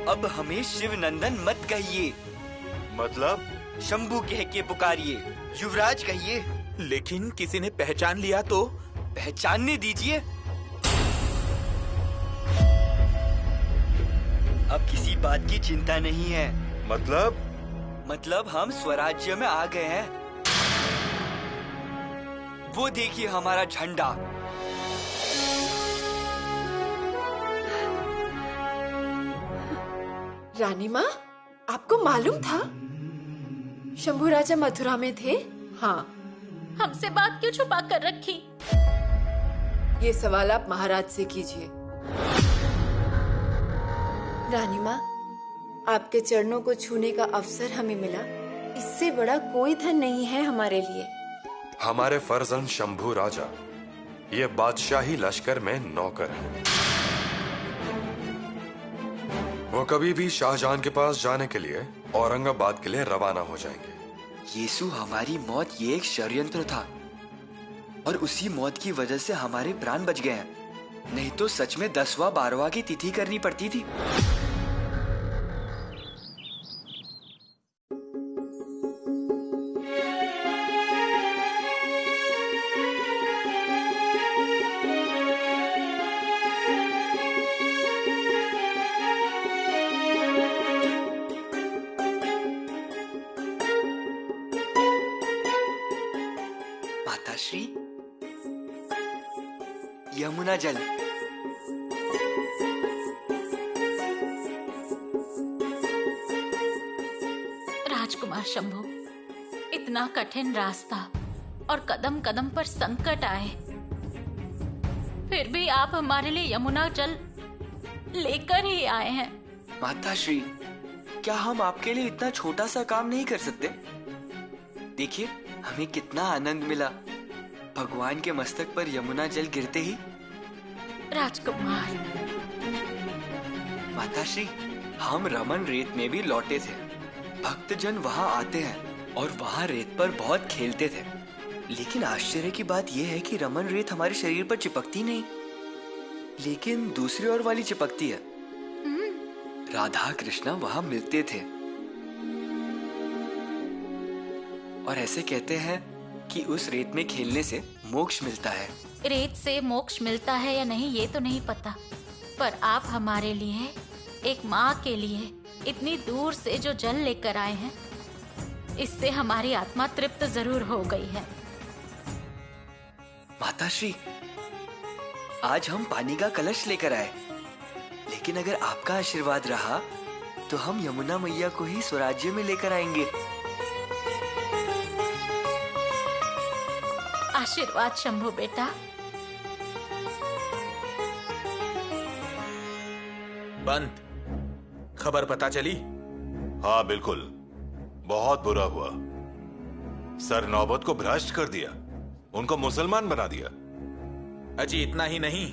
अब हमें शिव नंदन मत कहिए। मतलब? शंभू कह के पुकारिए, युवराज कहिए। लेकिन किसी ने पहचान लिया तो? पहचानने दीजिए। अब किसी बात की चिंता नहीं है। मतलब हम स्वराज्य में आ गए हैं। वो देखिए हमारा झंडा। रानी माँ, आपको मालूम था शंभू राजा मथुरा में थे? हाँ। हमसे बात क्यों छुपा कर रखी? ये सवाल आप महाराज से कीजिए। रानी माँ, आपके चरणों को छूने का अवसर हमें मिला, इससे बड़ा कोई धन नहीं है हमारे लिए। हमारे फर्जंद शंभू राजा ये बादशाही लश्कर में नौकर है। वो कभी भी शाहजहां के पास जाने के लिए औरंगाबाद के लिए रवाना हो जाएंगे। यीशु, हमारी मौत ये एक षड्यंत्र था और उसी मौत की वजह से हमारे प्राण बच गए हैं। नहीं तो सच में 10वां 12वां की तिथि करनी पड़ती थी। माताश्री, यमुना जल। राजकुमार शंभू, इतना कठिन रास्ता और कदम कदम पर संकट आए, फिर भी आप हमारे लिए यमुना जल लेकर ही आए हैं। माताश्री, क्या हम आपके लिए इतना छोटा सा काम नहीं कर सकते? देखिए, हमें कितना आनंद मिला भगवान के मस्तक पर यमुना जल गिरते ही। राजकुमार। माताश्री, हम रमन रेत में भी लौटे थे। भक्तजन वहाँ आते हैं और वहाँ रेत पर बहुत खेलते थे। लेकिन आश्चर्य की बात यह है कि रमन रेत हमारे शरीर पर चिपकती नहीं, लेकिन दूसरी ओर वाली चिपकती है। राधा कृष्णा वहाँ मिलते थे और ऐसे कहते हैं कि उस रेत में खेलने से मोक्ष मिलता है। रेत से मोक्ष मिलता है या नहीं ये तो नहीं पता, पर आप हमारे लिए, एक माँ के लिए इतनी दूर से जो जल लेकर आए हैं, इससे हमारी आत्मा तृप्त जरूर हो गई है। माताश्री, आज हम पानी का कलश लेकर आए, लेकिन अगर आपका आशीर्वाद रहा तो हम यमुना मैया को ही स्वराज्य में लेकर आएंगे। आशीर्वाद शंभू बेटा। पंत, खबर पता चली? हाँ बिल्कुल, बहुत बुरा हुआ। सर नौबत को भ्रष्ट कर दिया, उनको मुसलमान बना दिया। अजी इतना ही नहीं,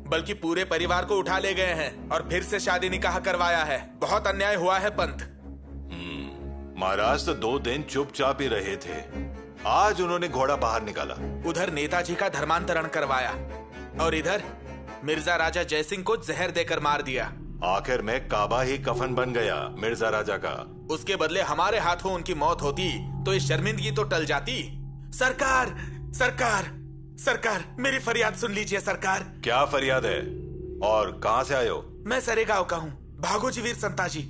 बल्कि पूरे परिवार को उठा ले गए हैं और फिर से शादी निकाह करवाया है। बहुत अन्याय हुआ है पंत। महाराज तो 2 दिन चुपचाप ही रहे थे, आज उन्होंने घोड़ा बाहर निकाला। उधर नेताजी का धर्मांतरण करवाया और इधर मिर्जा राजा जयसिंह को जहर देकर मार दिया। आखिर में काबा ही कफन बन गया मिर्जा राजा का। उसके बदले हमारे हाथों उनकी मौत होती तो ये शर्मिंदगी तो टल जाती। सरकार, सरकार, सरकार, मेरी फरियाद सुन लीजिए सरकार। क्या फरियाद है और कहां से आए हो? मैं सरेगांव का हूँ, भागोजी वीर संताजी।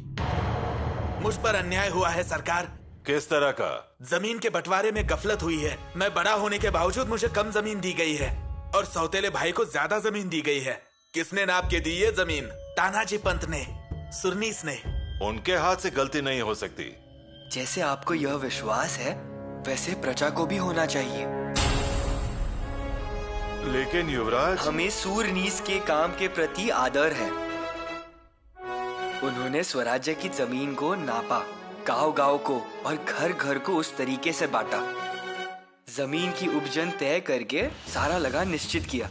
मुझ पर अन्याय हुआ है सरकार। किस तरह का? जमीन के बंटवारे में गफलत हुई है। मैं बड़ा होने के बावजूद मुझे कम जमीन दी गई है और सौतेले भाई को ज्यादा जमीन दी गई है। किसने नाप के दी ये जमीन? तानाजी पंत ने, सुरनीस ने। उनके हाथ से गलती नहीं हो सकती। जैसे आपको यह विश्वास है वैसे प्रजा को भी होना चाहिए। लेकिन युवराज, हमें सूरनीस के काम के प्रति आदर है। उन्होंने स्वराज्य की जमीन को नापा, गांव-गांव को और घर-घर को उस तरीके से बांटा, जमीन की उपजन तय करके सारा लगान निश्चित किया।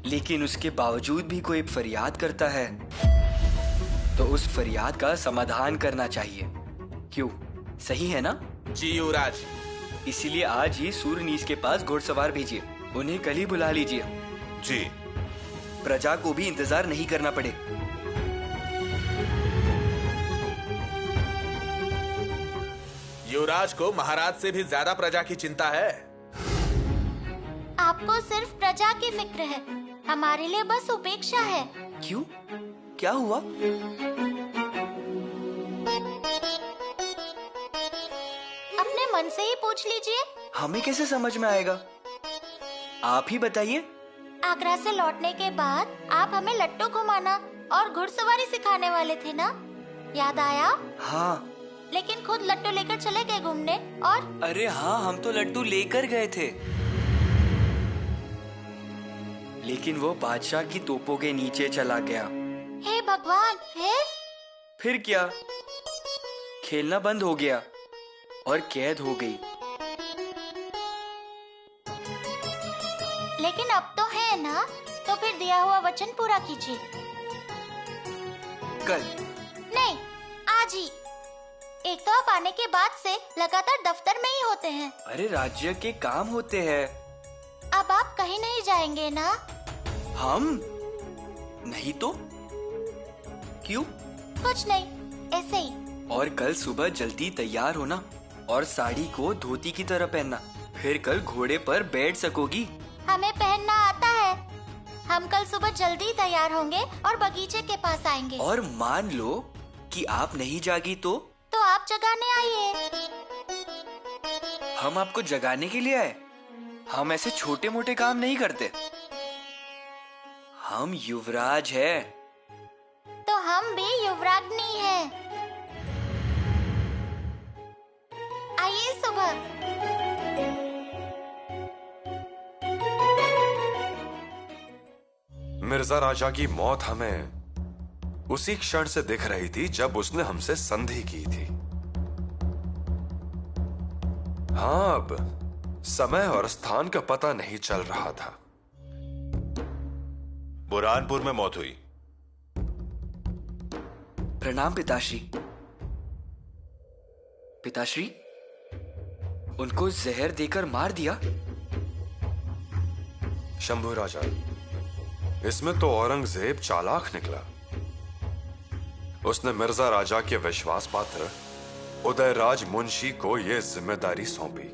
लेकिन उसके बावजूद भी कोई फरियाद करता है तो उस फरियाद का समाधान करना चाहिए। क्यों, सही है ना? जी युवराज। इसीलिए आज ही सूरनीस के पास घुड़सवार भेजिए, उन्हें कल ही बुला लीजिए। जी। प्रजा को भी इंतजार नहीं करना पड़े। युवराज को महाराज से भी ज्यादा प्रजा की चिंता है। आपको सिर्फ प्रजा की फिक्र है, हमारे लिए बस उपेक्षा है। क्यों? क्या हुआ? अपने मन से ही पूछ लीजिए। हमें कैसे समझ में आएगा? आप ही बताइए। आगरा से लौटने के बाद आप हमें लट्टू घुमाना और घुड़सवारी सिखाने वाले थे ना, याद आया? हाँ। लेकिन खुद लट्टू लेकर चले गए घूमने। और अरे हाँ, हम तो लड्डू लेकर गए थे, लेकिन वो बादशाह की तोपों के नीचे चला गया। हे भगवान! फिर क्या? खेलना बंद हो गया और कैद हो गई। लेकिन अब तो है ना, तो फिर दिया हुआ वचन पूरा कीजिए। कल नहीं, आज ही। एक तो आप आने के बाद से लगातार दफ्तर में ही होते हैं। अरे राज्य के काम होते हैं। अब आप कहीं नहीं जाएंगे ना? हम नहीं तो क्यों? कुछ नहीं, ऐसे ही। और कल सुबह जल्दी तैयार होना और साड़ी को धोती की तरह पहनना, फिर कल घोड़े पर बैठ सकोगी। हमें पहनना आता है। हम कल सुबह जल्दी तैयार होंगे और बगीचे के पास आएंगे। और मान लो कि आप नहीं जागी तो आप जगाने आइए। हम आपको जगाने के लिए आए? हम ऐसे छोटे मोटे काम नहीं करते। हम युवराज हैं। तो हम भी युवराग्नि हैं। आइए सुबह। मिर्जा राजा की मौत हमें उसी क्षण से दिख रही थी जब उसने हमसे संधि की थी। हाँ, अब समय और स्थान का पता नहीं चल रहा था। बुरहानपुर में मौत हुई। प्रणाम पिताश्री। पिताश्री, उनको जहर देकर मार दिया? शंभू राजा, इसमें तो औरंगजेब चालाक निकला। उसने मिर्जा राजा के विश्वास पात्र उदयराज मुंशी को यह जिम्मेदारी सौंपी।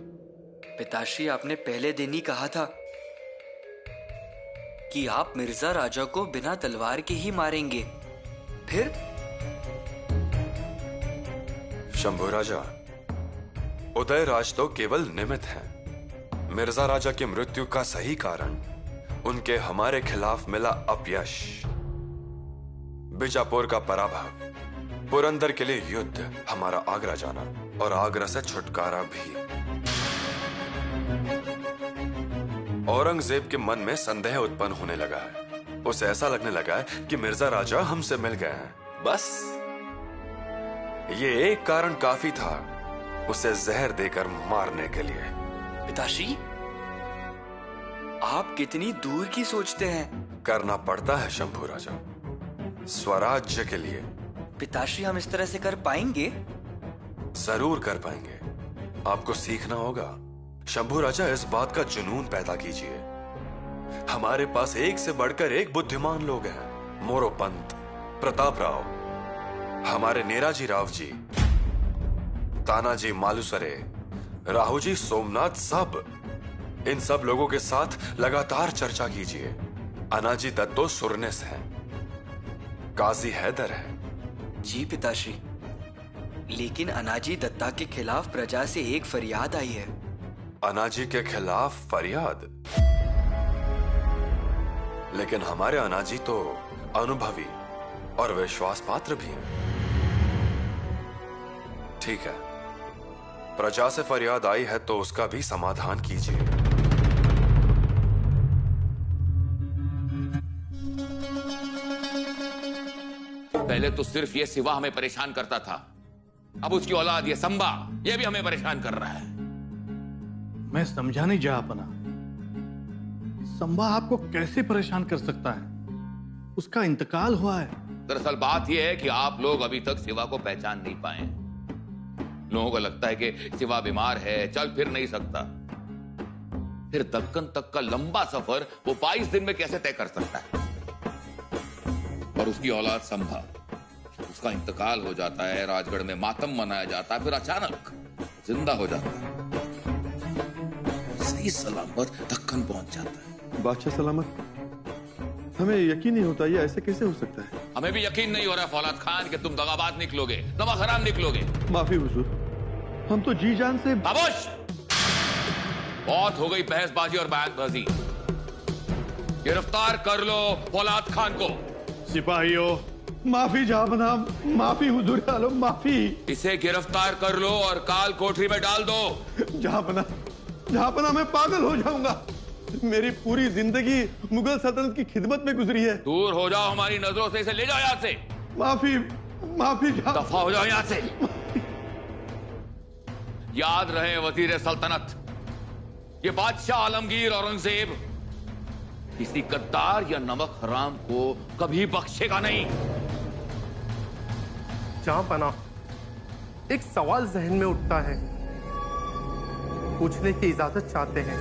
पिताश्री, आपने पहले दिन ही कहा था कि आप मिर्जा राजा को बिना तलवार के ही मारेंगे। फिर? शंभू राजा, उदयराज तो केवल निमित्त हैं। मिर्जा राजा की मृत्यु का सही कारण उनके हमारे खिलाफ मिला अपयश, बीजापुर का पराभव, पुरंदर के लिए युद्ध, हमारा आगरा जाना और आगरा से छुटकारा भी। औरंगजेब के मन में संदेह उत्पन्न होने लगा है। उसे ऐसा लगने लगा है कि मिर्जा राजा हमसे मिल गए हैं। बस ये एक कारण काफी था उसे जहर देकर मारने के लिए। पिताश्री, आप कितनी दूर की सोचते हैं। करना पड़ता है शंभू राजा, स्वराज्य के लिए। पिताश्री, हम इस तरह से कर पाएंगे? जरूर कर पाएंगे। आपको सीखना होगा। शंभू राजा, इस बात का जुनून पैदा कीजिए। हमारे पास एक से बढ़कर एक बुद्धिमान लोग हैं। मोरोपंत, प्रताप राव, हमारे नेराजी राव जी, तानाजी मालुसरे, राहुजी सोमनाथ, सब इन सब लोगों के साथ लगातार चर्चा कीजिए। अनाजी दत्तो सुरनेस है, काजी हैदर है। जी पिताश्री, लेकिन अनाजी दत्ता के खिलाफ प्रजा से एक फरियाद आई है। अनाजी के खिलाफ फरियाद? लेकिन हमारे अनाजी तो अनुभवी और विश्वास पात्र भी हैं। ठीक है, प्रजा से फरियाद आई है तो उसका भी समाधान कीजिए। पहले तो सिर्फ ये सिवा हमें परेशान करता था, अब उसकी औलाद ये संबा, ये भी हमें परेशान कर रहा है। मैं समझा नहीं जा अपना। संबा आपको कैसे परेशान कर सकता है? उसका इंतकाल हुआ है। दरअसल बात यह है कि आप लोग अभी तक सिवा को पहचान नहीं पाए। लोगों को लगता है कि सिवा बीमार है, चल फिर नहीं सकता। फिर दक्कन तक का लंबा सफर वो 22 दिन में कैसे तय कर सकता है? और उसकी औलाद संभा, उसका इंतकाल हो जाता है, राजगढ़ में मातम मनाया जाता है, फिर अचानक जिंदा हो जाता है, सही सलामत दक्कन पहुंच जाता है। बादशाह सलामत, हमें यकीन नहीं होता, ये ऐसे कैसे हो सकता है? हमें भी यकीन नहीं हो रहा फौलाद खान कि तुम दगाबाज निकलोगे, नमक हराम निकलोगे। माफी हुजूर, हम तो जी जान से। खामोश! बहुत हो गई बहसबाजी और बयानबाजी। गिरफ्तार कर लो फौलाद खान को। सिपाहियों, माफी जहां, माफी हुजूर आलम, माफी। इसे गिरफ्तार कर लो और काल कोठरी में डाल दो। जहां मैं पागल हो जाऊंगा। मेरी पूरी जिंदगी मुगल सल्तनत की खिदमत में गुजरी है। दूर हो जाओ हमारी नजरों से, इसे ले जाओ यहां से। माफी दफा हो जाओ यहां से। याद रहे वजीर सल्तनत, ये बादशाह आलमगीर औरंगजेब किसी गद्दार या नमक हराम को कभी बख्शेगा नहीं। जहांपना, एक सवाल जहन में उठता है, पूछने की इजाजत चाहते हैं।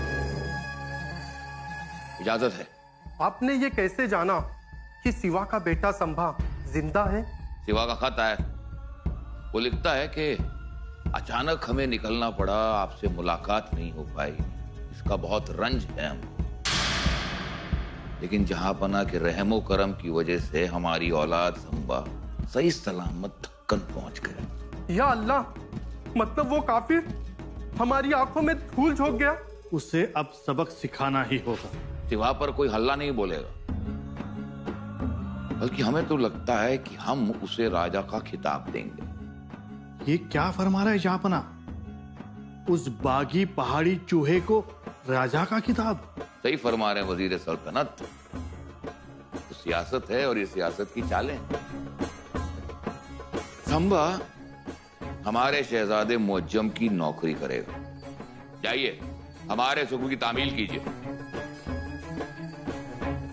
इजाजत है। आपने ये कैसे जाना कि सिवा का बेटा संभा जिंदा है? सिवा का खत आया, वो लिखता है कि अचानक हमें निकलना पड़ा, आपसे मुलाकात नहीं हो पाई, इसका बहुत रंज है हमको, लेकिन जहांपना के रहमो करम की वजह से हमारी औलाद संभा सही सलामत दक्कन पहुंच गए। या अल्लाह, मतलब वो काफिर हमारी आंखों में धूल झोंक गया? उसे अब सबक सिखाना ही होगा। सिवा पर कोई हल्ला नहीं बोलेगा, बल्कि हमें तो लगता है कि हम उसे राजा का खिताब देंगे। ये क्या फरमा रहा है जहांपना? उस बागी पहाड़ी चूहे को राजा का खिताब? सही फरमा रहे हैं वजीर सल्तनत, तो सियासत है और ये सियासत की चालें। संभा हमारे शहजादे मुअज्जम की नौकरी करेगा। जाइए हमारे सुकून की तामील कीजिए।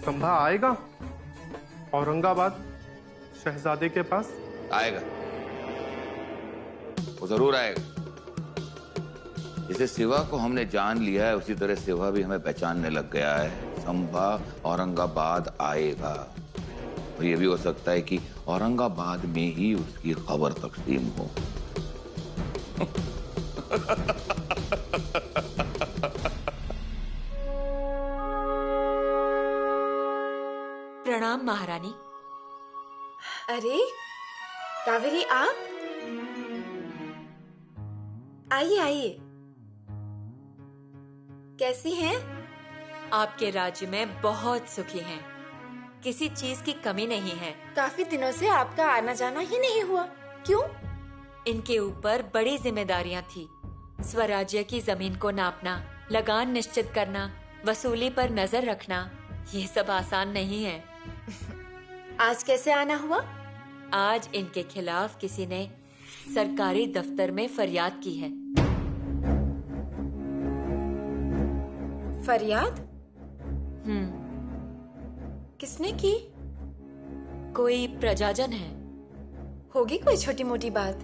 संभा आएगा औरंगाबाद शहजादे के पास? आएगा, वो जरूर आएगा। जिसे सिवा को हमने जान लिया है, उसी तरह सिवा भी हमें पहचानने लग गया है। संभा औरंगाबाद आएगा, और ये भी हो सकता है कि औरंगाबाद में ही उसकी खबर तकसीम हो। प्रणाम महारानी। अरे कावेरी, आप आइए आइए। कैसी हैं? आपके राज्य में बहुत सुखी हैं, किसी चीज की कमी नहीं है। काफी दिनों से आपका आना जाना ही नहीं हुआ, क्यों? इनके ऊपर बड़ी जिम्मेदारियां थी। स्वराज्य की जमीन को नापना, लगान निश्चित करना, वसूली पर नजर रखना, ये सब आसान नहीं है। आज कैसे आना हुआ? आज इनके खिलाफ किसी ने सरकारी दफ्तर में फरियाद की है। फरियाद? किसने की? कोई प्रजाजन है। होगी कोई छोटी मोटी बात?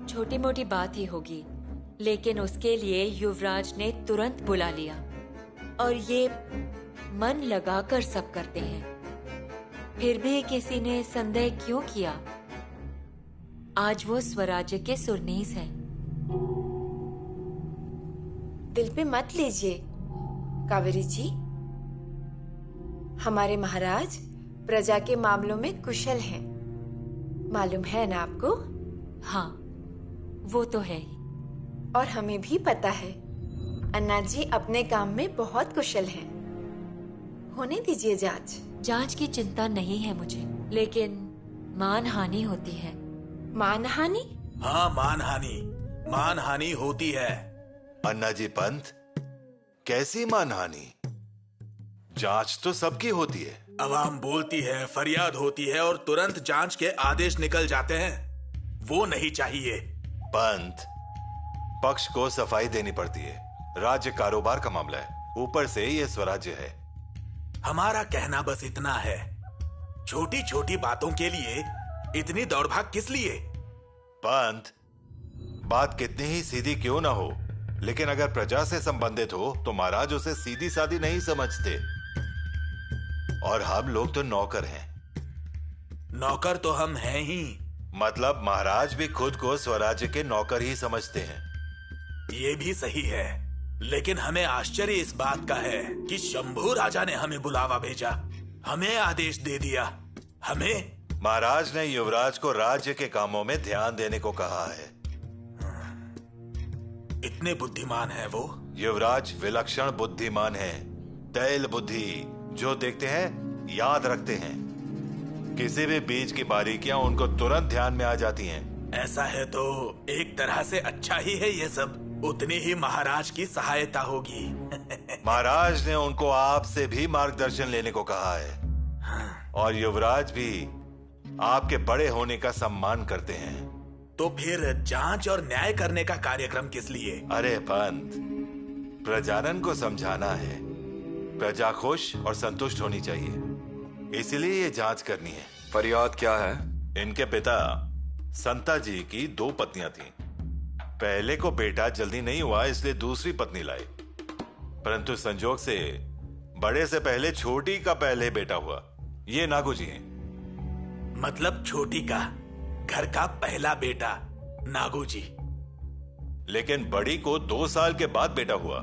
छोटी मोटी बात ही होगी, लेकिन उसके लिए युवराज ने तुरंत बुला लिया, और ये मन लगाकर सब करते हैं। फिर भी किसी ने संदेह क्यों किया? आज वो स्वराज्य के सुरनीस हैं। दिल पे मत लीजिए कावेरी जी, हमारे महाराज प्रजा के मामलों में कुशल हैं, मालूम है ना आपको? हाँ, वो तो है ही। और हमें भी पता है अन्ना जी अपने काम में बहुत कुशल हैं। होने दीजिए जांच। जांच की चिंता नहीं है मुझे, लेकिन मानहानि होती है। मानहानि? हाँ, मानहानि होती है। अन्ना जी पंत, कैसी मानहानि? जांच तो सबकी होती है। अवाम बोलती है, फरियाद होती है और तुरंत जांच के आदेश निकल जाते हैं। वो नहीं चाहिए। पंत, पक्ष को सफाई देनी पड़ती है। राज्य कारोबार का मामला है, ऊपर से ये स्वराज्य है। हमारा कहना बस इतना है, छोटी छोटी बातों के लिए इतनी दौड़भाग किस लिए? पंत, बात कितनी ही सीधी क्यों ना हो, लेकिन अगर प्रजा से संबंधित हो तो महाराज उसे सीधी सादी नहीं समझते। और हम लोग तो नौकर हैं। नौकर तो हम हैं ही। मतलब महाराज भी खुद को स्वराज्य के नौकर ही समझते हैं। ये भी सही है, लेकिन हमें आश्चर्य इस बात का है कि शंभू राजा ने हमें बुलावा भेजा, हमें आदेश दे दिया। हमें महाराज ने युवराज को राज्य के कामों में ध्यान देने को कहा है। इतने बुद्धिमान है वो? युवराज विलक्षण बुद्धिमान है, तैल बुद्धि, जो देखते हैं याद रखते हैं। किसी भी बीज की बारीकियां उनको तुरंत ध्यान में आ जाती हैं। ऐसा है तो एक तरह से अच्छा ही है ये सब। उतनी ही महाराज की सहायता होगी। महाराज ने उनको आपसे भी मार्गदर्शन लेने को कहा है। और युवराज भी आपके बड़े होने का सम्मान करते हैं। तो फिर जांच और न्याय करने का कार्यक्रम किस लिए? अरे पंत, प्रजानन को समझाना है। प्रजा खुश और संतुष्ट होनी चाहिए, इसलिए ये जांच करनी है। फरियाद क्या है? इनके पिता संता जी की 2 पत्नियां थीं। पहले को बेटा जल्दी नहीं हुआ, इसलिए दूसरी पत्नी लाए। परंतु संजोग से बड़े से पहले छोटी का पहले बेटा हुआ। ये नागू जी हैं। मतलब छोटी का घर का पहला बेटा नागू जी। लेकिन बड़ी को 2 साल के बाद बेटा हुआ।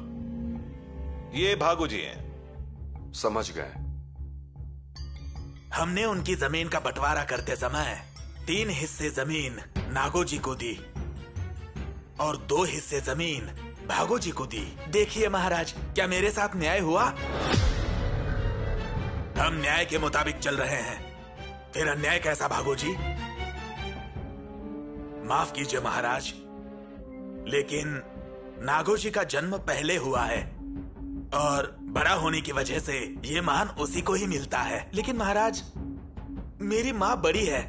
ये भागू जी हैं। समझ गए। हमने उनकी जमीन का बंटवारा करते समय 3 हिस्से जमीन नागो जी को दी और 2 हिस्से जमीन भागो जी को दी। देखिए महाराज, क्या मेरे साथ न्याय हुआ? हम न्याय के मुताबिक चल रहे हैं, फिर अन्याय कैसा भागो जी? माफ कीजिए महाराज, लेकिन नागो जी का जन्म पहले हुआ है और बड़ा होने की वजह से ये मान उसी को ही मिलता है। लेकिन महाराज, मेरी माँ बड़ी है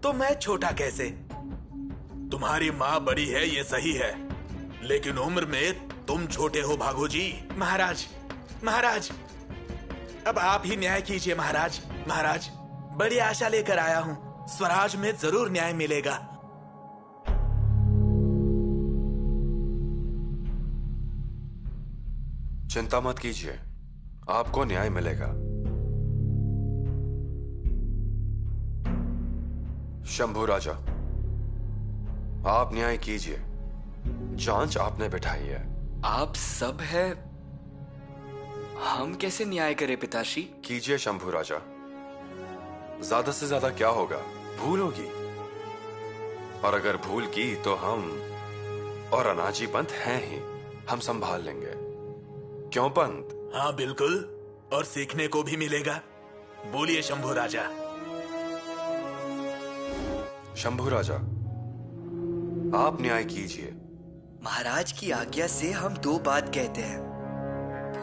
तो मैं छोटा कैसे? तुम्हारी माँ बड़ी है ये सही है, लेकिन उम्र में तुम छोटे हो भागो जी। महाराज, महाराज, अब आप ही न्याय कीजिए महाराज। महाराज, बड़ी आशा लेकर आया हूँ, स्वराज में जरूर न्याय मिलेगा। चिंता मत कीजिए, आपको न्याय मिलेगा। शंभू राजा, आप न्याय कीजिए। जांच आपने बिठाई है। आप सब है, हम कैसे न्याय करें पिताश्री? कीजिए शंभू राजा। ज्यादा से ज्यादा क्या होगा? भूल होगी, और अगर भूल की तो हम और अनाजी पंत हैं ही, हम संभाल लेंगे। क्यों पंत? हाँ बिल्कुल, और सीखने को भी मिलेगा। बोलिए शंभू राजा। शंभू राजा, आप न्याय कीजिए। महाराज की आज्ञा से हम 2 बात कहते हैं।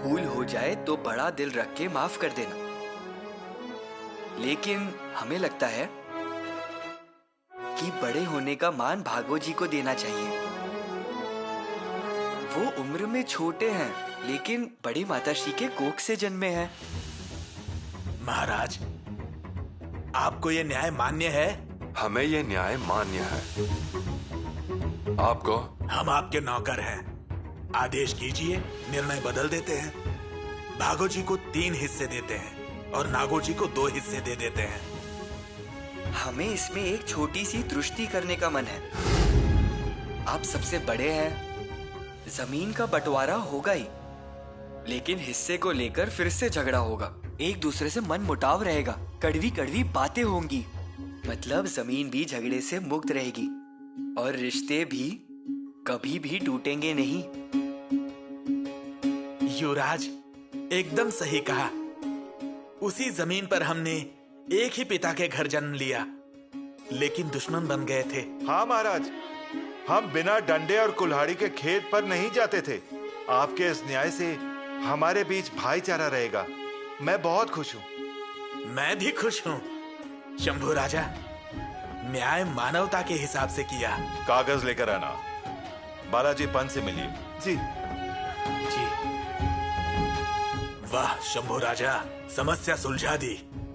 भूल हो जाए तो बड़ा दिल रख के माफ कर देना, लेकिन हमें लगता है कि बड़े होने का मान भागो जी को देना चाहिए। वो उम्र में छोटे हैं, लेकिन बड़ी माताश्री के कोख से जन्मे हैं। महाराज, आपको ये न्याय मान्य है? हमें ये न्याय मान्य है। आपको? हम आपके नौकर हैं। आदेश कीजिए, निर्णय बदल देते हैं। भागो जी को 3 हिस्से देते हैं और नागो जी को 2 हिस्से दे देते हैं। हमें इसमें एक छोटी सी दृष्टि करने का मन है। आप सबसे बड़े हैं, जमीन का बंटवारा होगा ही, लेकिन हिस्से को लेकर फिर से झगड़ा होगा, एक दूसरे से मन मुटाव रहेगा, कड़वी कड़वी बातें होंगी। मतलब जमीन भी झगड़े से मुक्त रहेगी और रिश्ते भी कभी भी टूटेंगे नहीं। युवराज, एकदम सही कहा। उसी जमीन पर हमने एक ही पिता के घर जन्म लिया, लेकिन दुश्मन बन गए थे। हाँ महाराज, हम बिना डंडे और कुल्हाड़ी के खेत पर नहीं जाते थे। आपके इस न्याय से हमारे बीच भाईचारा रहेगा। मैं बहुत खुश हूँ। मैं भी खुश हूँ शंभू राजा। न्याय मानवता के हिसाब से किया। कागज लेकर आना। बालाजी पंत से मिलिए। जी जी। वाह शंभू राजा, समस्या सुलझा दी,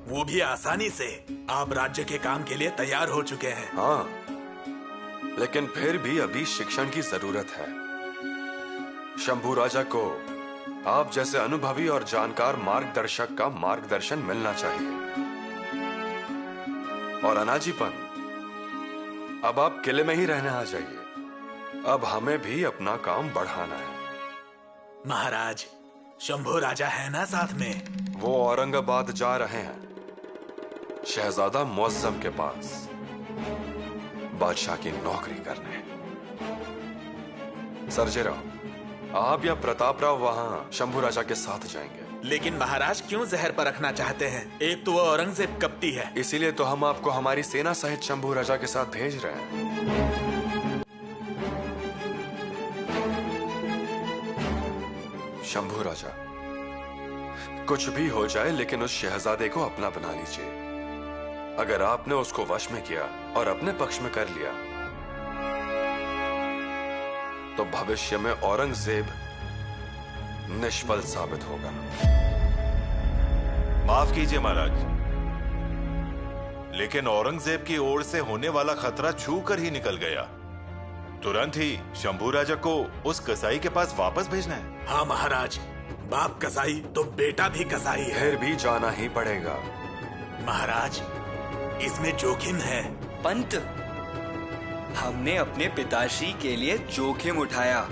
वो भी आसानी से। आप राज्य के काम के लिए तैयार हो चुके हैं। हाँ, लेकिन फिर भी अभी शिक्षण की जरूरत है। शंभू राजा को आप जैसे अनुभवी और जानकार मार्गदर्शक का मार्गदर्शन मिलना चाहिए। और अनाजी पंत, अब आप किले में ही रहने आ जाइए। अब हमें भी अपना काम बढ़ाना है। महाराज, शंभू राजा है ना साथ में? वो औरंगाबाद जा रहे हैं, शहजादा मुअज्जम के पास बादशाह की नौकरी करने। सर्जेराव, आप या प्रतापराव वहां शंभू राजा के साथ जाएंगे। लेकिन महाराज क्यों जहर पर रखना चाहते हैं? एक तो वो औरंगजेब कपटी है। इसीलिए तो हम आपको हमारी सेना सहित शंभू राजा के साथ भेज रहे हैं। शंभू राजा, कुछ भी हो जाए लेकिन उस शहजादे को अपना बना लीजिए। अगर आपने उसको वश में किया और अपने पक्ष में कर लिया तो भविष्य में औरंगजेब निष्फल साबित होगा। माफ कीजिए महाराज, लेकिन औरंगजेब की ओर से होने वाला खतरा छू कर ही निकल गया। तुरंत ही शंभू राजा को उस कसाई के पास वापस भेजना है। हाँ महाराज, बाप कसाई तो बेटा भी कसाई है। फिर भी जाना ही पड़ेगा। महाराज, इसमें जोखिम है। पंत, हमने अपने पिताश्री के लिए जोखिम उठाया।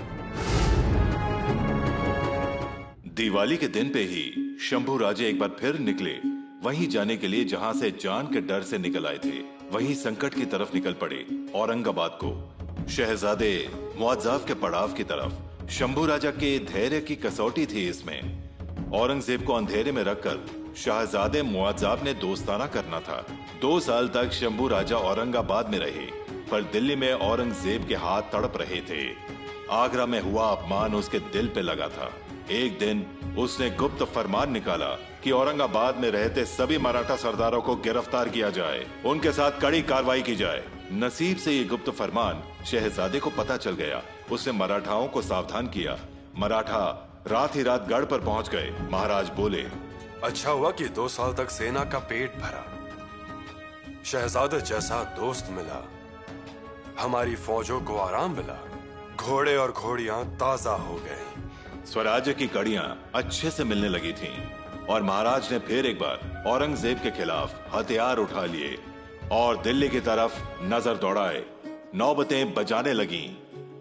दिवाली के दिन पे ही शंभू राजा एक बार फिर निकले, वहीं जाने के लिए जहां से जान के डर से निकल आए थे, वहीं संकट की तरफ निकल पड़े, औरंगाबाद को, शहजादे मुअज्जम के पड़ाव की तरफ। शंभू राजा के धैर्य की कसौटी थी इसमें। औरंगजेब को अंधेरे में रखकर शहजादे मुअज्जम ने दोस्ताना करना था। 2 साल तक शंभू राजा औरंगाबाद में रहे, पर दिल्ली में औरंगजेब के हाथ तड़प रहे थे। आगरा में हुआ अपमान उसके दिल पे लगा था। एक दिन उसने गुप्त फरमान निकाला कि औरंगाबाद में रहते सभी मराठा सरदारों को गिरफ्तार किया जाए, उनके साथ कड़ी कार्रवाई की जाए। नसीब से ये गुप्त फरमान शहजादे को पता चल गया। उसने मराठाओं को सावधान किया। मराठा रात ही रात गढ़ पर पहुंच गए। महाराज बोले, अच्छा हुआ कि 2 साल तक सेना का पेट भरा, शहजादे जैसा दोस्त मिला, हमारी फौजों को आराम मिला, घोड़े और घोड़ियां ताजा हो गए। स्वराज्य की कड़ियां अच्छे से मिलने लगी थीं और महाराज ने फिर एक बार औरंगजेब के खिलाफ हथियार उठा लिए और दिल्ली की तरफ नजर दौड़ाए। नौबतें बजाने लगीं,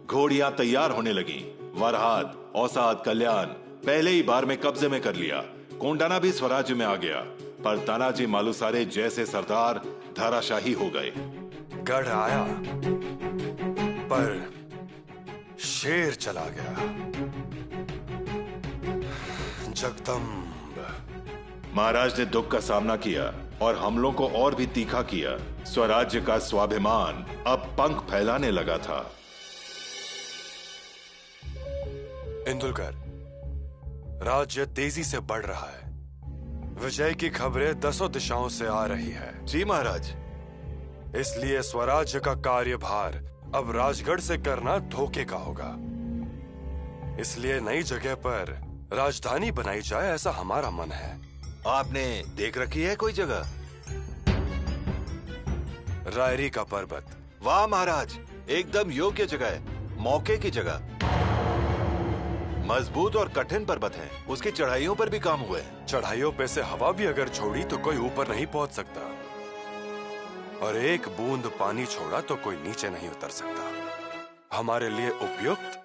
घोड़ियां तैयार होने लगीं। वरहाद, औसाद, कल्याण पहले ही बार में कब्जे में कर लिया। कोंडाना भी स्वराज्य में आ गया, पर तानाजी मालुसरे जैसे सरदार धराशाही हो गए। गढ़ आया पर शेर चला गया। जगदम्ब। महाराज ने दुख का सामना किया और हमलों को और भी तीखा किया। स्वराज्य का स्वाभिमान अब पंख फैलाने लगा था। इंदुलकर, राज्य तेजी से बढ़ रहा है। विजय की खबरें 10 दिशाओं से आ रही है। जी महाराज। इसलिए स्वराज्य का कार्यभार अब राजगढ़ से करना धोखे का होगा। इसलिए नई जगह पर राजधानी बनाई जाए, ऐसा हमारा मन है। आपने देख रखी है कोई जगह? रायरी का पर्वत। वाह महाराज, एकदम योग्य जगह है, मौके की जगह। मजबूत और कठिन पर्वत है, उसकी चढ़ाइयों पर भी काम हुए हैं। चढ़ाइयों पे से हवा भी अगर छोड़ी तो कोई ऊपर नहीं पहुंच सकता, और एक बूंद पानी छोड़ा तो कोई नीचे नहीं उतर सकता। हमारे लिए उपयुक्त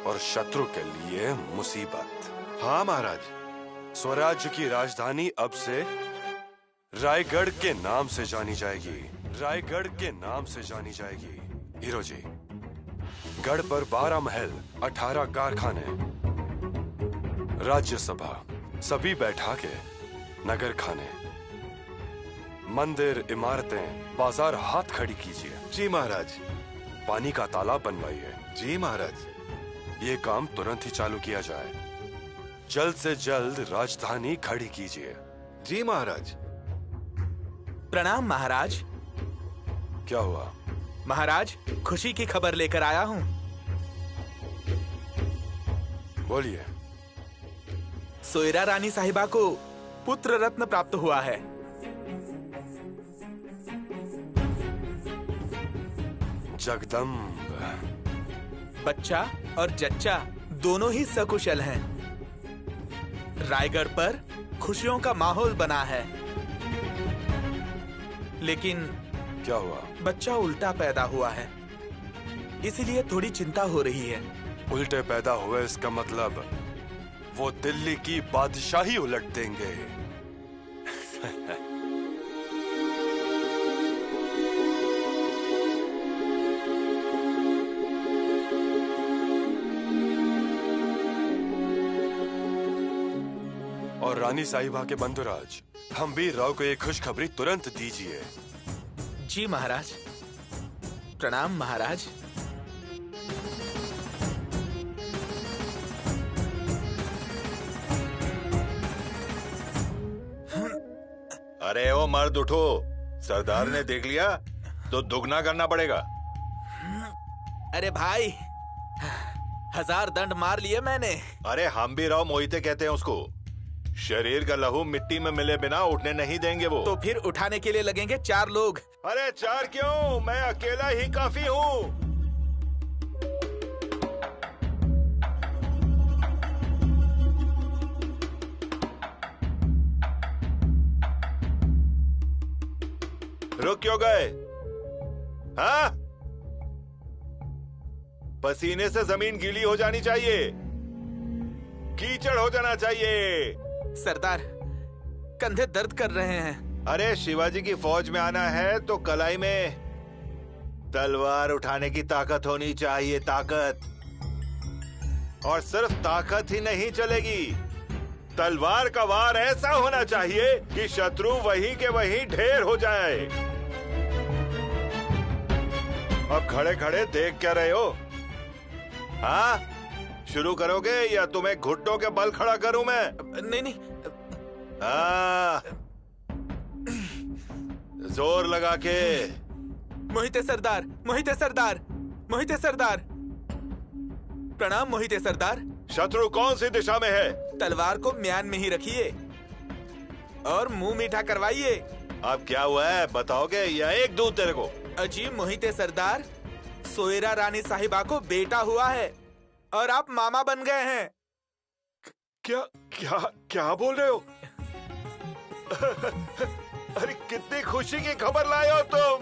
और शत्रु के लिए मुसीबत। हाँ महाराज। स्वराज्य की राजधानी अब से रायगढ़ के नाम से जानी जाएगी। रायगढ़ के नाम से जानी जाएगी। हीरो जी, गढ़ पर 12 महल, 18 कारखाने, राज्यसभा, सभी बैठा के नगर खाने, मंदिर, इमारतें, बाजार हाथ खड़ी कीजिए। जी महाराज। पानी का तालाब बनवाइए। जी महाराज। ये काम तुरंत ही चालू किया जाए। जल्द से जल्द राजधानी खड़ी कीजिए। जी महाराज। प्रणाम महाराज। क्या हुआ? महाराज, खुशी की खबर लेकर आया हूँ। बोलिए। सोयरा रानी साहिबा को पुत्र रत्न प्राप्त हुआ है। जगदम्ब। बच्चा और जच्चा दोनों ही सकुशल हैं। रायगढ़ पर खुशियों का माहौल बना है। लेकिन क्या हुआ? बच्चा उल्टा पैदा हुआ है। इसीलिए थोड़ी चिंता हो रही है। उल्टे पैदा हुए इसका मतलब वो दिल्ली की बादशाही उलट देंगे। और रानी साहिबा के बंधुराज, हम वीर राव को ये खुशखबरी तुरंत दीजिए। जी महाराज। प्रणाम महाराज। अरे ओ मर्द उठो, सरदार ने देख लिया तो दुगना करना पड़ेगा। अरे भाई, 1000 दंड मार लिए मैंने। अरे हम भी राव मोहिते कहते हैं उसको। शरीर का लहू मिट्टी में मिले बिना उठने नहीं देंगे वो। तो फिर उठाने के लिए लगेंगे 4 लोग। अरे 4 क्यों, मैं अकेला ही काफी हूँ। रुक क्यों गए? हाँ? पसीने से जमीन गीली हो जानी चाहिए, कीचड़ हो जाना चाहिए। सरदार, कंधे दर्द कर रहे हैं। अरे शिवाजी की फौज में आना है तो कलाई में तलवार उठाने की ताकत होनी चाहिए, ताकत। और सिर्फ ताकत ही नहीं चलेगी, तलवार का वार ऐसा होना चाहिए कि शत्रु वहीं के वहीं ढेर हो जाए। अब खड़े खड़े देख क्या रहे हो? हाँ, शुरू करोगे या तुम्हें घुटनों के बल खड़ा करूं मैं? नहीं। हाँ, जोर लगा के। मोहिते सरदार, मोहिते सरदार, मोहिते सरदार। प्रणाम मोहिते सरदार। शत्रु कौन सी दिशा में है? तलवार को म्यान में ही रखिए और मुंह मीठा करवाइए। अब क्या हुआ है बताओगे या एक दूध तेरे को? अजीब मोहिते सरदार, सोयरा रानी साहिबा को बेटा हुआ है और आप मामा बन गए हैं। क्या क्या क्या बोल रहे हो? अरे कितनी खुशी की खबर लाए हो तुम।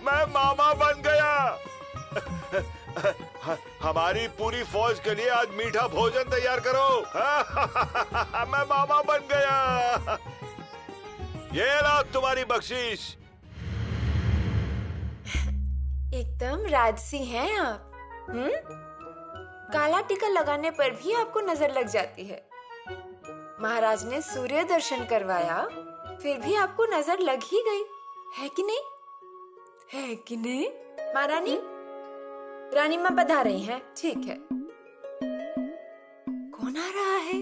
मैं मामा बन गया। हमारी पूरी फौज के लिए आज मीठा भोजन तैयार करो। मैं मामा बन गया। ये लो तुम्हारी बख्शीश। एकदम राजसी हैं आप। काला टीका लगाने पर भी आपको नजर लग जाती है। महाराज ने सूर्य दर्शन करवाया, फिर भी आपको नजर लग ही गई, है कि नहीं? है कि नहीं? महारानी, रानी माँ बता रही हैं। ठीक है। कौन आ रहा है?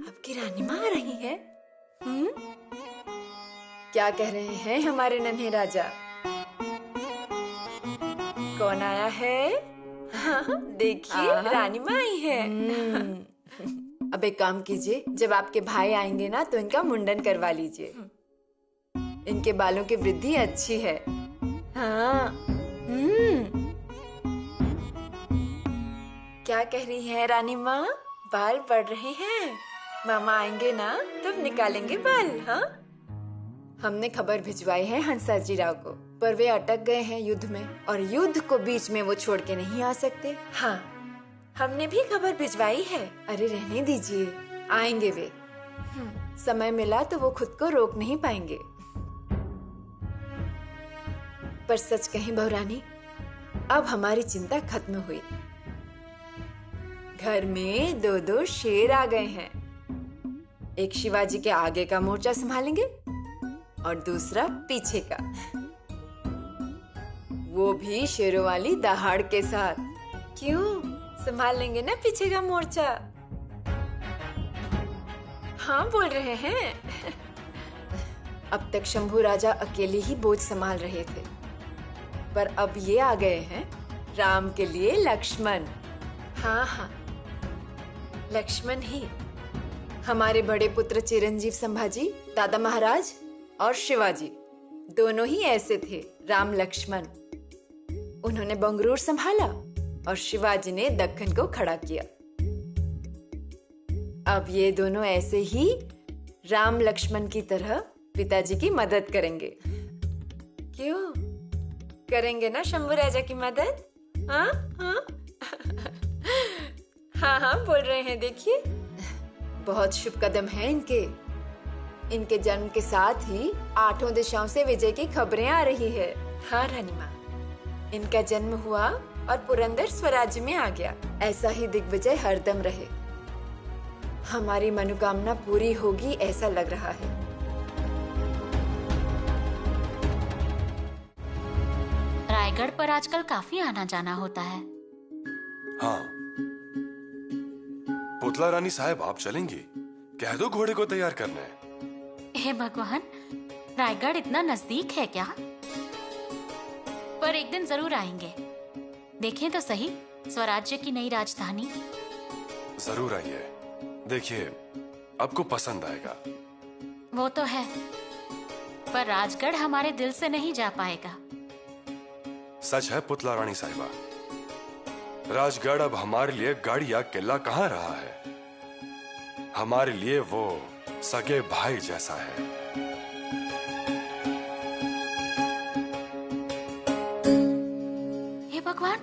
आपकी रानी माँ आ रही है। क्या कह रहे हैं हमारे नन्हे राजा? कौन आया है? देखिए, रानी माँ आई है। अब एक काम कीजिए, जब आपके भाई आएंगे ना तो इनका मुंडन करवा लीजिए। इनके बालों की वृद्धि अच्छी है। हाँ। क्या कह रही है रानी माँ? बाल बढ़ रहे हैं। मामा आएंगे ना तब निकालेंगे बाल। हाँ, हमने खबर भिजवाई है हंसाजी राव को, पर वे अटक गए हैं युद्ध में, और युद्ध को बीच में वो छोड़ के नहीं आ सकते। हाँ, हमने भी खबर भिजवाई है। अरे रहने दीजिए, आएंगे वे। समय मिला तो वो खुद को रोक नहीं पाएंगे। पर सच कहीं बहुरानी, अब हमारी चिंता खत्म हुई। घर में 2 शेर आ गए हैं। एक शिवाजी के आगे का मोर्चा संभालेंगे और दूसरा पीछे का, वो भी शेरों वाली दहाड़ के साथ। क्यों, संभाल लेंगे ना पीछे का मोर्चा? हाँ बोल रहे हैं। अब तक शंभू राजा अकेले ही बोझ संभाल रहे थे, पर अब ये आ गए हैं राम के लिए लक्ष्मण। हाँ, लक्ष्मण ही। हमारे बड़े पुत्र चिरंजीव संभाजी, दादा महाराज और शिवाजी दोनों ही ऐसे थे, राम लक्ष्मण। उन्होंने बंगरूर संभाला और शिवाजी ने दक्कन को खड़ा किया। अब ये दोनों ऐसे ही राम लक्ष्मण की तरह पिताजी की मदद करेंगे। क्यों, करेंगे ना शंभू राजा की मदद? हाँ हाँ हाँ हाँ बोल रहे हैं। देखिए, बहुत शुभ कदम है इनके जन्म के साथ ही 8 दिशाओं से विजय की खबरें आ रही है। हाँ रानी माँ, इनका जन्म हुआ और पुरंदर स्वराज्य में आ गया। ऐसा ही दिग्विजय हरदम रहे। हमारी मनोकामना पूरी होगी ऐसा लग रहा है। रायगढ़ पर आजकल काफी आना जाना होता है। हाँ, पुतला रानी साहब आप चलेंगी? कह दो घोड़े को तैयार करना है। हे भगवान, रायगढ़ इतना नजदीक है क्या? पर एक दिन जरूर आएंगे। देखें तो सही स्वराज्य की नई राजधानी। जरूर आइए, देखिए आपको पसंद आएगा। वो तो है, पर राजगढ़ हमारे दिल से नहीं जा पाएगा। सच है पुतला रानी साहिबा, राजगढ़ अब हमारे लिए गढ़ या किला कहाँ रहा है। हमारे लिए वो सगे भाई जैसा है। हे भगवान,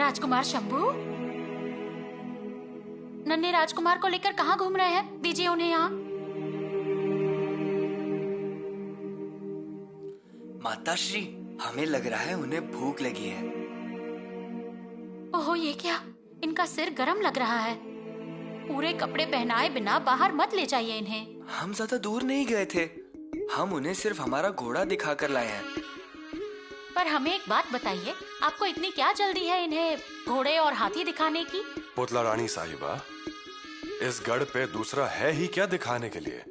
राजकुमार शंभू नन्हे राजकुमार को लेकर कहाँ घूम रहे हैं? दीजिए उन्हें यहाँ। माताश्री, हमें लग रहा है उन्हें भूख लगी है। ओहो, ये क्या? इनका सिर गरम लग रहा है। पूरे कपड़े पहनाए बिना बाहर मत ले जाइए इन्हें। हम ज्यादा दूर नहीं गए थे, हम उन्हें सिर्फ हमारा घोड़ा दिखाकर लाए हैं। पर हमें एक बात बताइए, आपको इतनी क्या जल्दी है इन्हें घोड़े और हाथी दिखाने की? पुतला रानी साहिबा, इस गढ़ पे दूसरा है ही क्या दिखाने के लिए?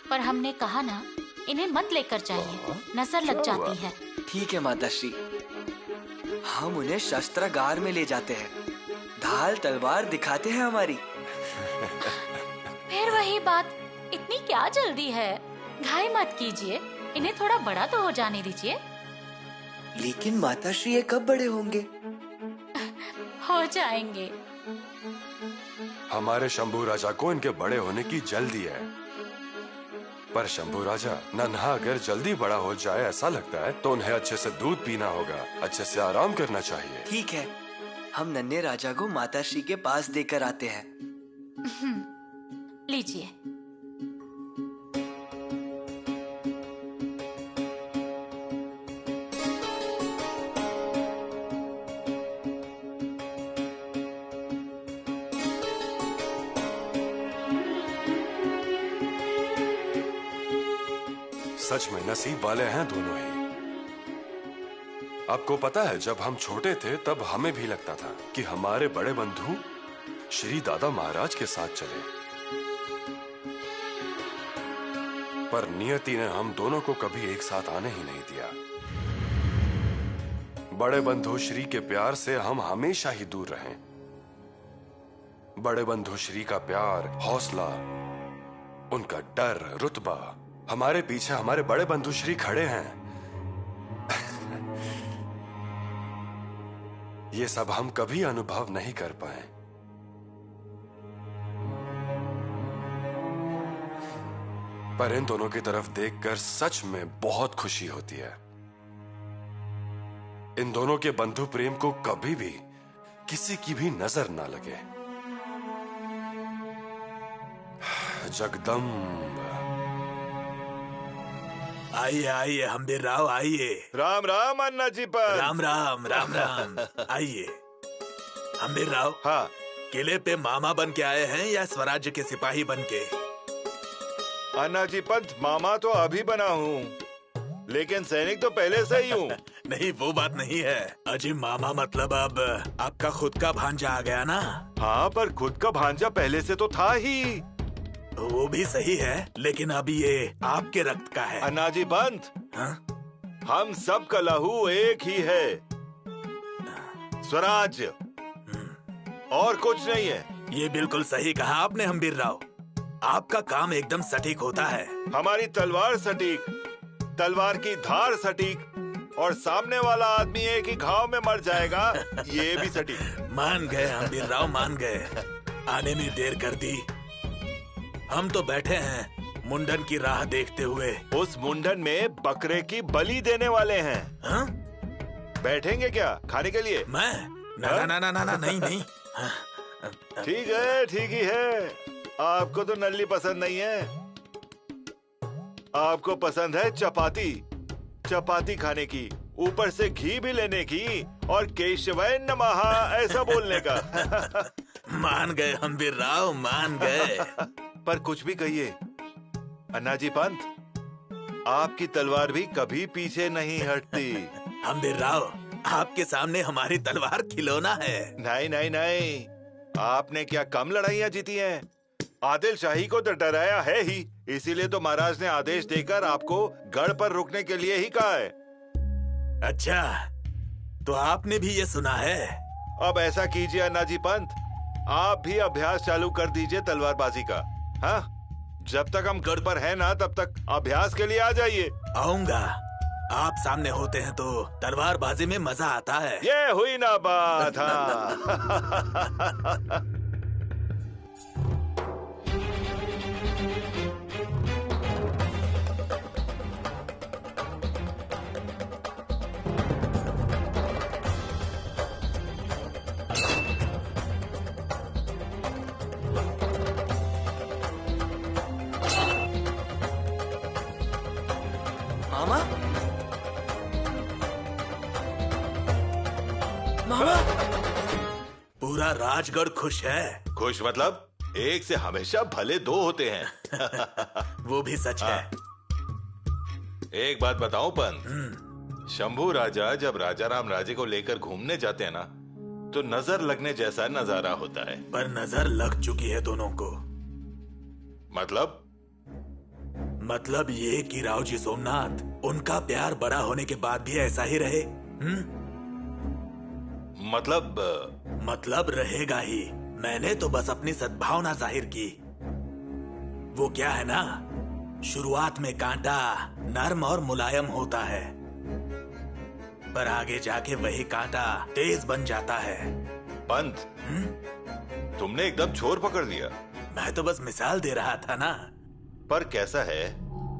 पर हमने कहा ना, इन्हें मत लेकर जाइए, नजर लग जाती है। ठीक है माताश्री, हम उन्हें शस्त्रागार में ले जाते हैं, ढाल तलवार दिखाते हैं हमारी। फिर वही बात, इतनी क्या जल्दी है? घाई मत कीजिए, इन्हें थोड़ा बड़ा तो हो जाने दीजिए। लेकिन माताश्री, ये कब बड़े होंगे? हो जाएंगे। हमारे शंभू राजा को इनके बड़े होने की जल्दी है। पर शंभू राजा, नन्हा अगर जल्दी बड़ा हो जाए ऐसा लगता है तो उन्हें अच्छे से दूध पीना होगा, अच्छे से आराम करना चाहिए। ठीक है, हम नन्हे राजा को माताश्री के पास देकर आते हैं। लीजिए। सच में नसीब वाले हैं दोनों ही। आपको पता है, जब हम छोटे थे तब हमें भी लगता था कि हमारे बड़े बंधु श्री दादा महाराज के साथ चले, पर नियति ने हम दोनों को कभी एक साथ आने ही नहीं दिया। बड़े बंधु श्री के प्यार से हम हमेशा ही दूर रहे। बड़े बंधु श्री का प्यार, हौसला, उनका डर, रुतबा, हमारे पीछे हमारे बड़े बंधु श्री खड़े हैं। ये सब हम कभी अनुभव नहीं कर पाए। पर इन दोनों की तरफ देखकर सच में बहुत खुशी होती है। इन दोनों के बंधु प्रेम को कभी भी किसी की भी नजर ना लगे। जगदम्ब। आइए आइए हम्बीर राव, आइए। राम राम अन्ना जी पर। राम राम राम राम। आइए हम्बीर राव। हाँ, किले पे मामा बन के आए हैं या स्वराज्य के सिपाही बन के? अन्ना जी पंत, मामा तो अभी बना हूँ, लेकिन सैनिक तो पहले से ही हूँ। नहीं, वो बात नहीं है अजी। मामा मतलब अब आपका खुद का भांजा आ गया ना? हाँ, पर खुद का भांजा पहले से तो था ही। वो भी सही है, लेकिन अब ये आपके रक्त का है। अन्नाजी पंत, हाँ? हम सब का लहू एक ही है, स्वराज्य, और कुछ नहीं है। ये बिल्कुल सही कहा आपने हम्बीर राव। आपका काम एकदम सटीक होता है। हमारी तलवार सटीक, तलवार की धार सटीक, और सामने वाला आदमी एक ही घाव में मर जाएगा, ये भी सटीक। मान गए हम्बीर राव, मान गए। आने में देर कर दी। हम तो बैठे हैं मुंडन की राह देखते हुए। उस मुंडन में बकरे की बलि देने वाले हैं। हाँ? बैठेंगे क्या खाने के लिए? मैं ना ना ना ना ना नहीं नहीं। ठीक है, ठीक ही है। आपको तो नल्ली पसंद नहीं है, आपको पसंद है चपाती। चपाती खाने की, ऊपर से घी भी लेने की और केशवाय नमः ऐसा बोलने का। मान गए हम भी राव, मान गए। पर कुछ भी कहिए अन्नाजी पंत, आपकी तलवार भी कभी पीछे नहीं हटती। हम भी राव, आपके सामने हमारी तलवार खिलौना है। नहीं नहीं नहीं, आपने क्या कम लड़ाइयाँ जीती हैं? आदिल शाही को तो डराया है ही, इसीलिए तो महाराज ने आदेश देकर आपको गढ़ पर रुकने के लिए ही कहा है। अच्छा, तो आपने भी ये सुना है? अब ऐसा कीजिए अन्नाजी पंत, आप भी अभ्यास चालू कर दीजिए तलवारबाजी का। हाँ, जब तक हम गढ़ पर हैं ना, तब तक अभ्यास के लिए आ जाइए। आऊंगा। आप सामने होते हैं तो तलवारबाजी में मजा आता है। ये हुई ना बात। हाँ। मामा, मामा, पूरा राजगढ़ खुश है। खुश मतलब एक से हमेशा भले दो होते हैं। वो भी सच है। एक बात बताऊं पंत, शंभू राजा जब राजा राम राजे को लेकर घूमने जाते हैं ना, तो नजर लगने जैसा नजारा होता है। पर नजर लग चुकी है दोनों को। मतलब ये कि राव जी सोमनाथ, उनका प्यार बड़ा होने के बाद भी ऐसा ही रहे। मतलब रहेगा ही। मैंने तो बस अपनी सद्भावना जाहिर की। वो क्या है ना, शुरुआत में कांटा नर्म और मुलायम होता है, पर आगे जाके वही कांटा तेज बन जाता है। पंत, तुमने एकदम छोर पकड़ लिया। मैं तो बस मिसाल दे रहा था ना। पर कैसा है,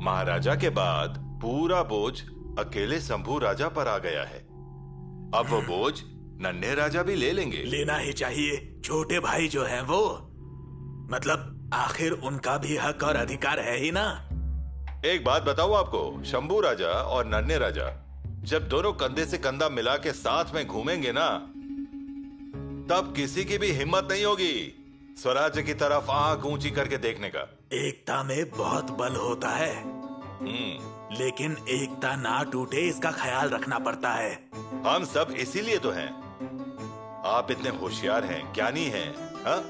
महाराजा के बाद पूरा बोझ अकेले शंभू राजा पर आ गया है। अब वो बोझ नन्हे राजा भी ले लेंगे। लेना ही चाहिए। छोटे भाई जो हैं वो, मतलब आखिर उनका भी हक और अधिकार है ही ना। एक बात बताऊं आपको, शंभू राजा और नन्हे राजा जब दोनों कंधे से कंधा मिला के साथ में घूमेंगे ना, तब किसी की भी हिम्मत नहीं होगी स्वराज्य की तरफ आंख ऊंची करके देखने का। एकता में बहुत बल होता है, लेकिन एकता ना टूटे इसका ख्याल रखना पड़ता है। हम सब इसीलिए तो हैं। आप इतने होशियार हैं, ज्ञानी हैं। हाँ?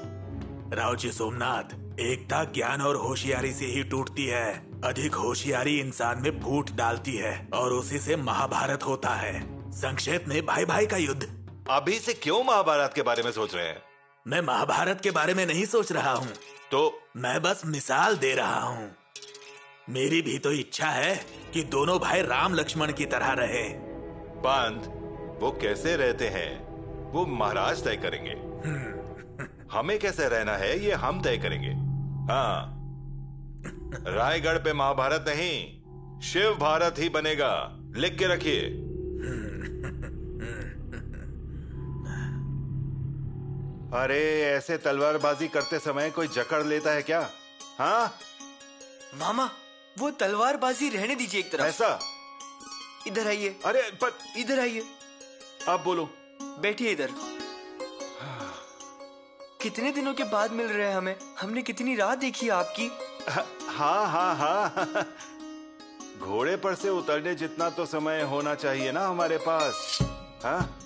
राव जी सोमनाथ, एकता ज्ञान और होशियारी से ही टूटती है। अधिक होशियारी इंसान में फूट डालती है और उसी से महाभारत होता है। संक्षेप में भाई भाई का युद्ध। अभी से क्यों महाभारत के बारे में सोच रहे हैं? मैं महाभारत के बारे में नहीं सोच रहा हूँ, तो मैं बस मिसाल दे रहा हूँ। मेरी भी तो इच्छा है कि दोनों भाई राम लक्ष्मण की तरह रहे। पंत, वो कैसे रहते हैं वो महाराज तय करेंगे। हमें कैसे रहना है ये हम तय करेंगे। हाँ, रायगढ़ पे महाभारत नहीं, शिव भारत ही बनेगा। लिख के रखिए। अरे ऐसे तलवारबाजी करते समय कोई जकड़ लेता है क्या? हाँ मामा, वो तलवारबाजी रहने दीजिए एक तरफ। ऐसा? इधर आइए। अरे पर इधर आइए। आप बोलो। बैठिए इधर। कितने दिनों के बाद मिल रहे हैं हमें। हमने कितनी राह देखी आपकी। हाँ हाँ हाँ। घोड़े पर से उतरने जितना तो समय होना चाहिए ना हमारे पास। हाँ,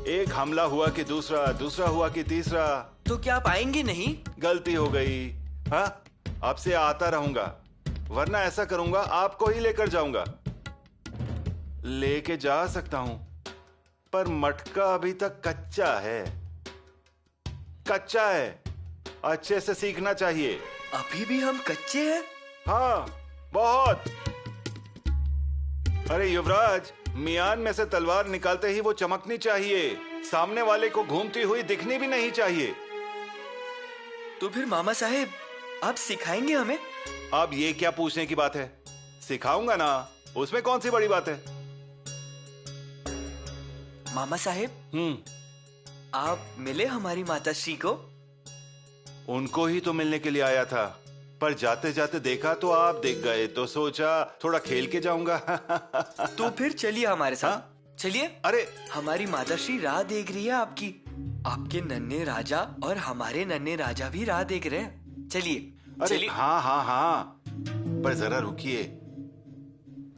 एक हमला हुआ कि दूसरा, दूसरा हुआ कि तीसरा। तो क्या आप आएंगे नहीं? गलती हो गई। हाँ, अब से आता रहूंगा, वरना ऐसा करूंगा आपको ही लेकर जाऊंगा। लेके जा सकता हूं, पर मटका अभी तक कच्चा है। कच्चा है, अच्छे से सीखना चाहिए। अभी भी हम कच्चे हैं? हाँ, बहुत। अरे युवराज, मियान में से तलवार निकालते ही वो चमकनी चाहिए, सामने वाले को घूमती हुई दिखनी भी नहीं चाहिए। तो फिर मामा साहेब, आप सिखाएंगे हमें? अब ये क्या पूछने की बात है? सिखाऊंगा ना, उसमें कौन सी बड़ी बात है? मामा साहेब, आप मिले हमारी माताश्री को? उनको ही तो मिलने के लिए आया था, पर जाते जाते देखा तो आप दिख गए, तो सोचा थोड़ा खेल के जाऊंगा। तो फिर चलिए हमारे साथ। चलिए। अरे हमारी माताश्री राह देख रही है आपकी। आपके नन्हे राजा और हमारे नन्हे राजा भी राह देख रहे हैं। चलिए। अरे चलिए। हाँ हाँ हाँ, पर जरा रुकिए,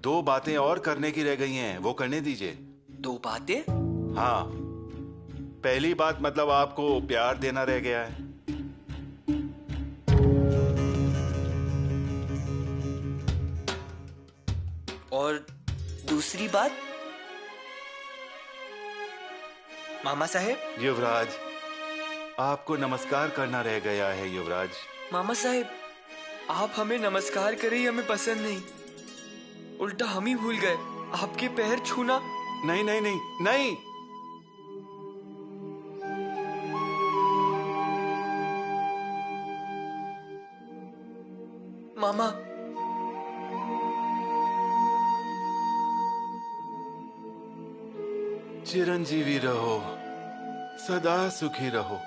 2 बातें और करने की रह गई हैं, वो करने दीजिए। 2 बातें? हाँ, पहली बात मतलब आपको प्यार देना रह गया है। और दूसरी बात? मामा साहेब। युवराज, आपको नमस्कार करना रह गया है युवराज। मामा साहेब, आप हमें नमस्कार करें ही हमें पसंद नहीं, उल्टा हम ही भूल गए आपके पैर छूना। नहीं नहीं नहीं नहीं। मामा, चिरंजीवी रहो, सदा सुखी रहो।